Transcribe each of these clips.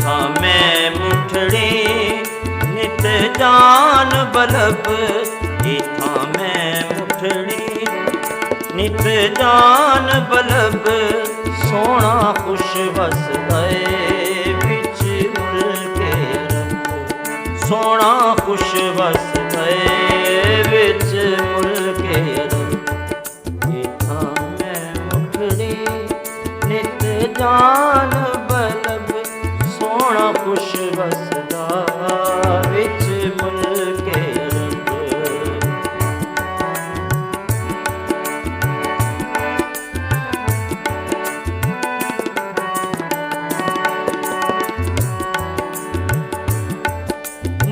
इत्थां मैं मुठड़ी नित जान बल्लभ। इत्थां मैं मुठड़ी नित जान बल्लभ। सोहना खुश वसदा बिच मुल्के अरब। सोहना खुश वसदा बिच मुल्के अरब। इत्थां मैं मुठड़ी नित जान बल्लभ। सोहना खुश वसदा बिच मुल्के अरब।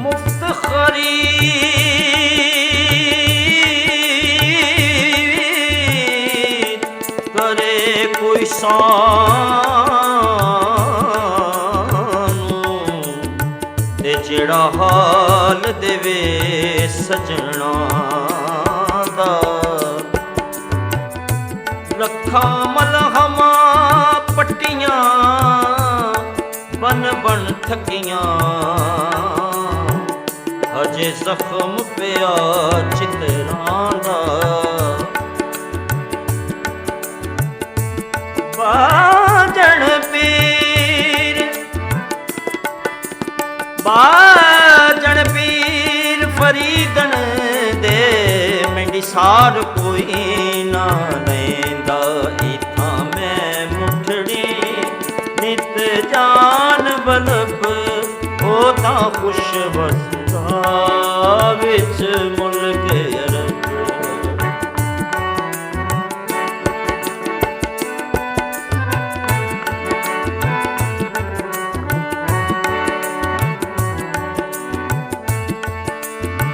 मुफ्त खरीद करे कोई सानू ते जेड़ा हाल देवे सजना दा। रखा मलहमा पट्टियां बन बन थकियां। अजे जख्म पिया चितरां दा। बाजन पीर बाजन पीर फरीदन दे। मेंढी सार कोई ना लैंदा। इत्थां मैं मुठड़ी नित जान बल्लभ। ओ तां खुश वसदा बिच मुल्के अरब।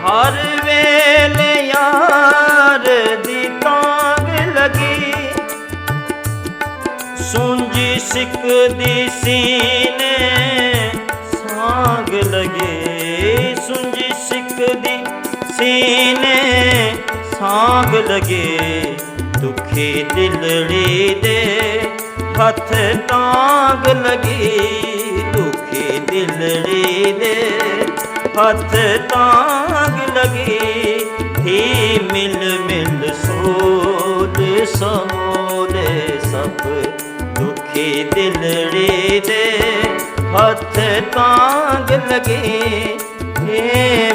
हर वेले यार दी तांग लगी। सूंजी सिकदी सीने सांग लगे। सूंजी सिकदी सीने सांग लगे। दुखी दिलड़ी दे हथ टांग लगी। दुखी दिलड़ी दे हथ टांग लगी। थी मिल मिल सोद समोदे सब। दुखी दिलड़ी दे हथ टांग लगी। ये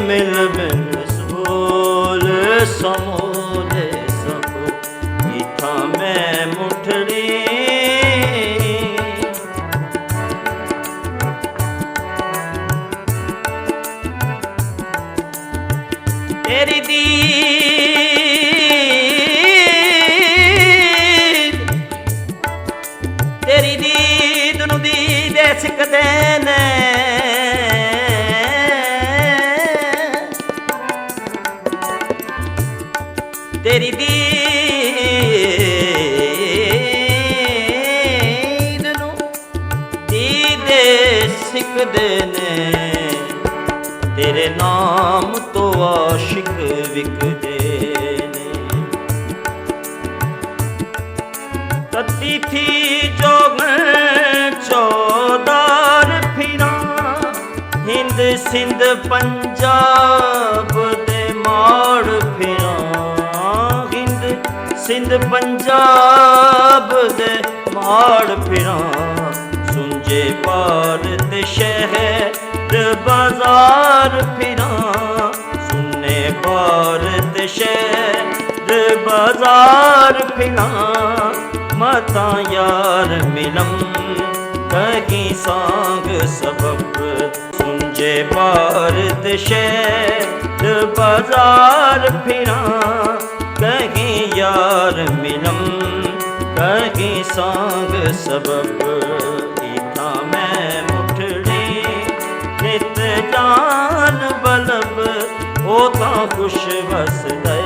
मिल मिल सोल समोदे सब। इत्थां मैं मुठड़ी तेरी दीद तेरी दीद नूं दीदे सिकदे ने। तेरी दीद नूं दीदे सिकदे ने। तेरे नाम तो आशिक विकदे ने। तती थी जोगन चौदार फिरां। हिंद सिंध पंजाब दे माड़ फिरां। हिंद सिंध पंजाब दे माड़ फिरां। सुंजे भारत शहर बाजार फिरां। सुने भारत शहर बाजार फिरां। मता यार मिलम कहीं सांग सबब। सुंजे भारत शहर बाजार फिरां। कहीं यार मिलम कहीं सांग सबब। इत्थां मैं मुठड़ी नित जान बल्लभ। ओ तां खुश वसदा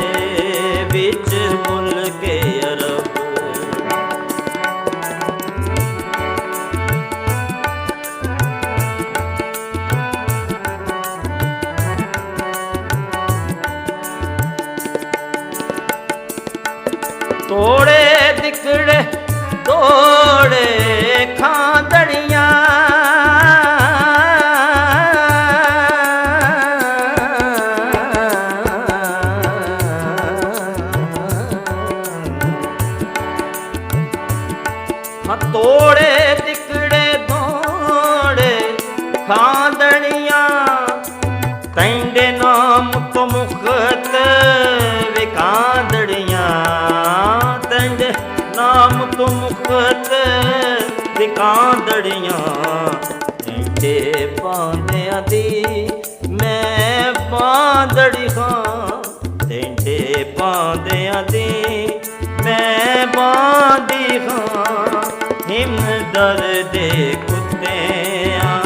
बिच मुल्के अरब। तोड़े दिकड़े तोड़े खांदड़ियां। ਬਾਂਦੜੀਆਂ ਢੇਡੇ ਪਾਉਂਦਿਆਂ ਦੀ ਮੈਂ ਬਾਂਦੜੀ ਹਾਂ ਢੇਡੇ ਪਾਉਂਦਿਆਂ ਦੀ ਮੈਂ ਬਾਂਦੀ ਹਾਂ ਹਿਮ ਦਰਦੇ ਕੁੱਤਿਆਂ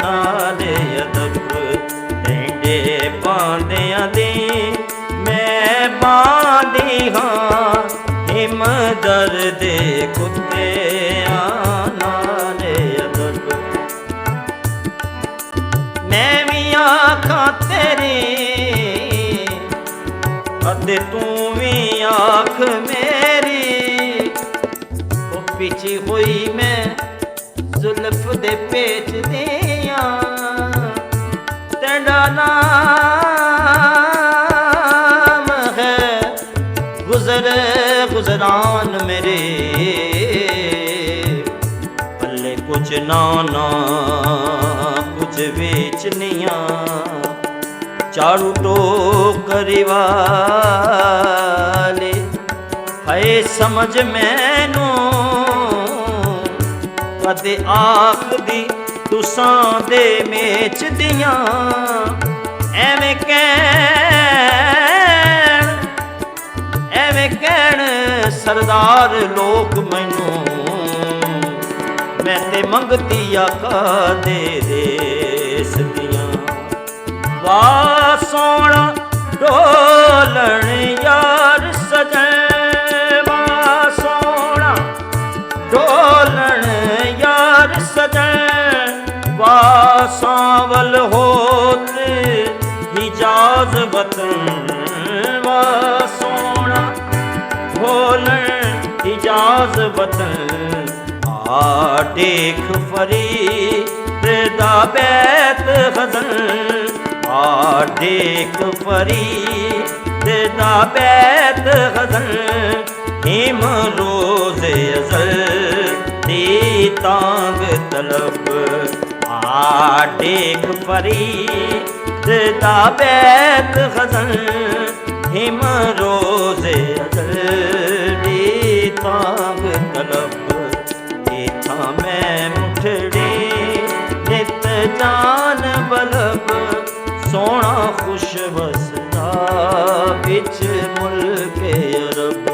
ਨਾਲ ਅਦਬ ਢੇਡੇ ਪਾਉਂਦਿਆਂ ਦੀ ਮੈਂ ਬਾਂਦੀ ਹਾਂ ਹਿਮ ਦਰਦੇ ਕੁੱਤਿਆਂ ਨਾਲ ਅਦਬ ਮੈਂ ਵੀ ਆਖਾਂ ਤੇਰੀ ਅਤੇ ਤੂੰ ਵੀ ਆਖ ਮੇਰੀ ਉਹ ਪਿੱਛੇ ਹੋਈ ਮੈਂ ਜ਼ੁਲਫ ਦੇ ਪੇਚ ਦੀਆਂ ਤੇਰਾ ਨਾਮ ਹੈ ਗੁਜ਼ਰ ਗੁਜ਼ਰਾਨ ਮੇਰੇ ਪੱਲੇ ਕੁਛ ਨਾ ਕੁਛ ਵੇਚਨੀਆਂ ਝਾੜੂ ਟੋਕਰੀ ਵਾਲੇ ਹੈ ਸਮਝ ਮੈਨੂੰ ਕਦੇ ਆਖਦੀ ਤੁਸਾਂ ਦੇ ਮੇਚ ਦੀਆਂ ਐਵੇਂ ਕਹਿਣ ਸਰਦਾਰ ਲੋਕ ਮੈਨੂੰ ਮੈਂ ਤੇ ਮੰਗਤੀ ਆਕਾ ਦੇ ਦੇਸ ਦੀਆਂ ਵਾਹ ਸੋਹਣਾ ਢੋਲਣ ਯਾਰ ਸਜਣ ਵਾਹ ਸੋਹਣਾ ਢੋਲਣ ਯਾਰ ਸਜਣ ਵਾਹ ਸਾਵਲ ਹੋਤ ਹਿਜਾਜ਼ ਵਤਨ ਵਾਹ ਸੋਹਣਾ ਢੋਲਣ ਹਿਜਾਜ਼ ਵਤਨ ਆ ਦੇਖ ਫਰੀਦ ਦਾ ਬੈਤ ਗ਼ਜ਼ਲ ਆ ਦੇਖ ਫਰੀਦ ਦਾ ਬੈਤ ਗ਼ਜ਼ਲ ਹਿਮ ਰੋਜ਼ੇ ਅਜ਼ਲ ਦੀ ਤਾਂਗ ਤਲਬ ਆ ਦੇਖ ਫਰੀਦ ਦਾ ਬੈਤ ਗ਼ਜ਼ਲ ਹਿਮ ਰੋਜ਼ੇ ਅਜ਼ਲ ਦੀ ਤਾਂਗ ਤਲਬ ਇਥਾਂ ਮੈਂ ਮੁਠੜੀ ਨਿਤ ਜਾਨ ਬਲਬ ਸੋਹਣਾ ਖੁਸ਼ ਵਸਦਾ ਵਿੱਚ ਮੁਲਕ ਅਰਬ